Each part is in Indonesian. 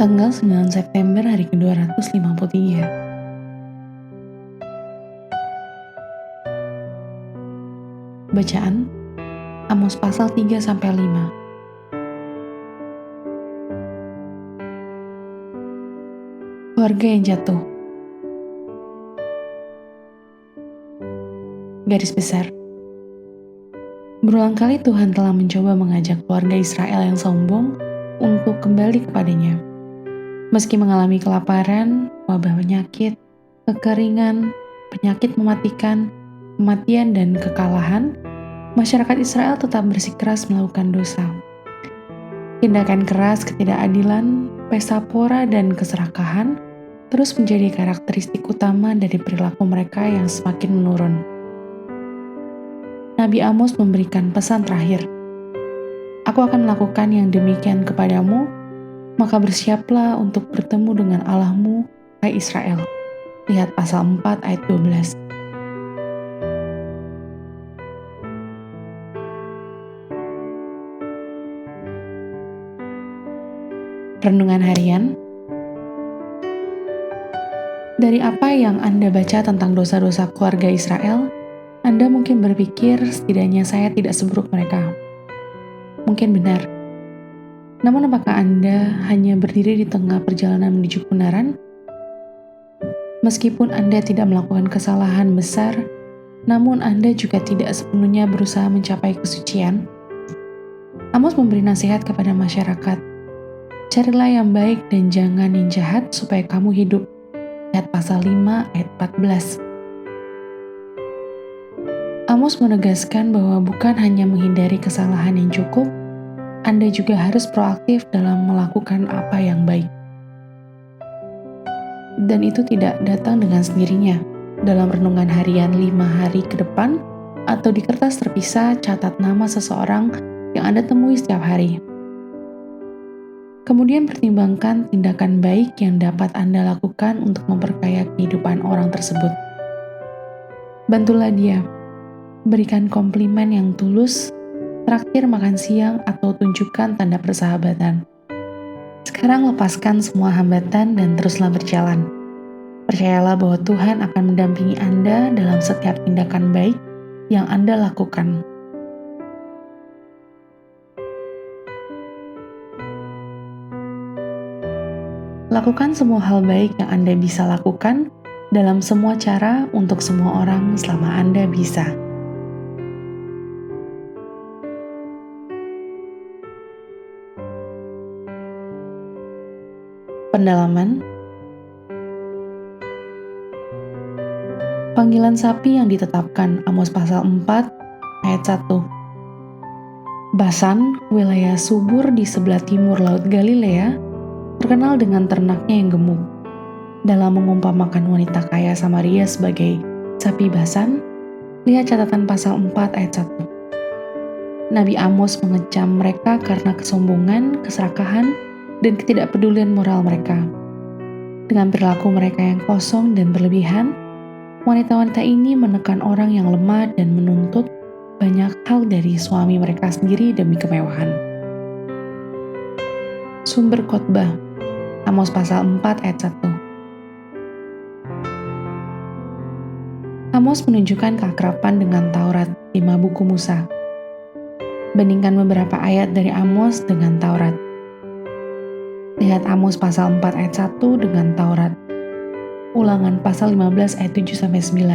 Tanggal 9 September hari ke-253. Bacaan Amos pasal 3-5. Keluarga yang jatuh. Garis besar. Berulang kali Tuhan telah mencoba mengajak keluarga Israel yang sombong untuk kembali kepadanya. Meski mengalami kelaparan, wabah penyakit, kekeringan, penyakit mematikan, kematian, dan kekalahan, masyarakat Israel tetap bersikeras melakukan dosa. Tindakan keras, ketidakadilan, pesta pora, dan keserakahan terus menjadi karakteristik utama dari perilaku mereka yang semakin menurun. Nabi Amos memberikan pesan terakhir, "Aku akan melakukan yang demikian kepadamu, maka bersiaplah untuk bertemu dengan Allahmu, hai Israel." Lihat pasal 4 ayat 12. Renungan harian. Dari apa yang Anda baca tentang dosa-dosa keluarga Israel, Anda mungkin berpikir setidaknya saya tidak seburuk mereka. Mungkin benar. Namun apakah Anda hanya berdiri di tengah perjalanan menuju kebenaran? Meskipun Anda tidak melakukan kesalahan besar, namun Anda juga tidak sepenuhnya berusaha mencapai kesucian. Amos memberi nasihat kepada masyarakat, "Carilah yang baik dan jangan yang jahat supaya kamu hidup." Lihat pasal 5 ayat 14. Amos menegaskan bahwa bukan hanya menghindari kesalahan yang cukup, Anda juga harus proaktif dalam melakukan apa yang baik. Dan itu tidak datang dengan sendirinya. Dalam renungan harian 5 hari ke depan, atau di kertas terpisah, catat nama seseorang yang Anda temui setiap hari. Kemudian pertimbangkan tindakan baik yang dapat Anda lakukan untuk memperkaya kehidupan orang tersebut. Bantulah dia. Berikan komplimen yang tulus, traktir makan siang, atau tunjukkan tanda persahabatan. Sekarang lepaskan semua hambatan dan teruslah berjalan. Percayalah bahwa Tuhan akan mendampingi Anda dalam setiap tindakan baik yang Anda lakukan. Lakukan semua hal baik yang Anda bisa lakukan dalam semua cara untuk semua orang selama Anda bisa. Pendalaman. Panggilan sapi yang ditetapkan Amos pasal 4 ayat 1. Basan, wilayah subur di sebelah timur Laut Galilea, terkenal dengan ternaknya yang gemuk. Dalam mengumpamakan wanita kaya Samaria sebagai sapi Basan, lihat catatan pasal 4 ayat 1. Nabi Amos mengecam mereka karena kesombongan, keserakahan, dan ketidakpedulian moral mereka. Dengan perilaku mereka yang kosong dan berlebihan, wanita-wanita ini menekan orang yang lemah dan menuntut banyak hal dari suami mereka sendiri demi kemewahan. Sumber khotbah Amos pasal 4 ayat 1. Amos menunjukkan keakraban dengan Taurat, 5 buku Musa. Bandingkan beberapa ayat dari Amos dengan Taurat. Lihat Amos pasal 4 ayat 1 dengan Taurat. Ulangan pasal 15 ayat 7-9.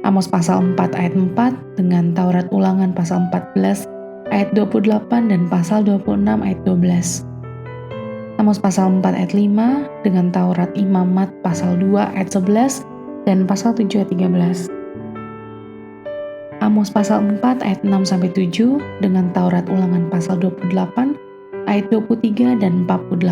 Amos pasal 4 ayat 4 dengan Taurat Ulangan pasal 14 ayat 28 dan pasal 26 ayat 12. Amos pasal 4 ayat 5 dengan Taurat Imamat pasal 2 ayat 11 dan pasal 7 ayat 13. Amos pasal 4 ayat 6-7 dengan Taurat Ulangan pasal 28 ayat 23 dan 48.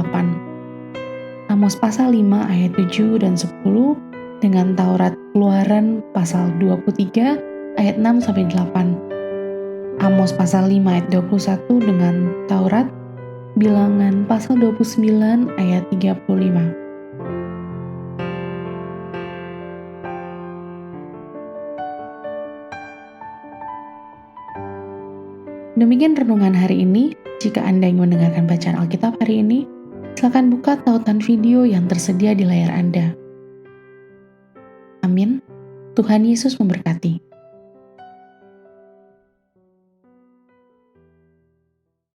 Amos pasal 5 ayat 7 dan 10 dengan Taurat Keluaran pasal 23 ayat 6-8. Amos pasal 5 ayat 21 dengan Taurat Bilangan pasal 29 ayat 35. Demikian renungan hari ini. Jika Anda ingin mendengarkan bacaan Alkitab hari ini, Silakan buka tautan video yang tersedia di layar Anda. Amin. Tuhan Yesus memberkati.